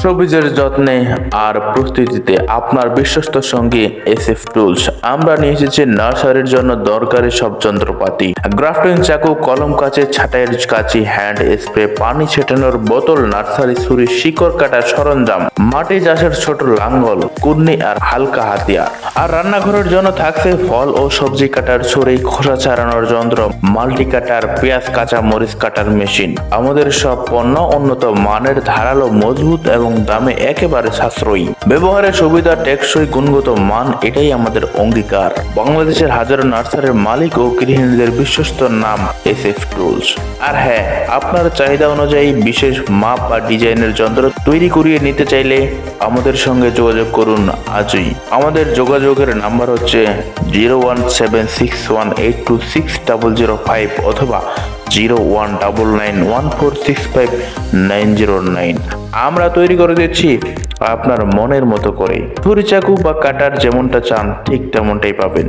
সবুজের যত্নে আর প্রস্তুতিতে আপনার বিশ্বস্ত সঙ্গী SF টুলস। আমরা নিয়ে এসেছি নার্সারির জন্য দরকারি সব যন্ত্রপাতি, গ্রাফটিং চাকু, কলম কাঁচি, ছাঁটাইয়ের কাঁচি, হ্যান্ড স্প্রে, পানি ছেটানোর বোতল, নার্সারি ছুরি, শিকড় কাটার সরঞ্জাম, মাটি চাষের ছোট লাঙ্গল, কুর্নি আর হালকা হাতিয়ার। আর রান্নাঘরের জন্য থাকছে ফল ও সবজি কাটার ছুরি, খোসা ছাড়ানোর যন্ত্র, মাল্টি কাটার, পেঁয়াজ কাঁচা মরিচ কাটার মেশিন। আমাদের সব পণ্য উন্নত মানের, ধারালো, মজবুত এবং দামে একেবারে সাশ্রয়ী। ব্যবহারের সুবিধা, টেকসই, গুণগত মান, এটাই আমাদের অঙ্গীকার। বাংলাদেশের হাজারো নার্সারির মালিক ও গৃহিণীদের বিশ্বস্ত নাম SF টুলস। আর হ্যাঁ, আপনার চাহিদা অনুযায়ী বিশেষ মাপ বা ডিজাইনের যন্ত্র তৈরি করিয়ে নিতে চাইলে আমাদের সঙ্গে যোগাযোগ করুন আজই। আমাদের যোগাযোগের নাম্বার হচ্ছে 01761826005 অথবা 019914659009। আমরা তৈরি করে দিচ্ছি আপনার মনের মতো করে। ছুরি, চাকু বা কাটার যেমনটা চান ঠিক তেমনটাই পাবেন।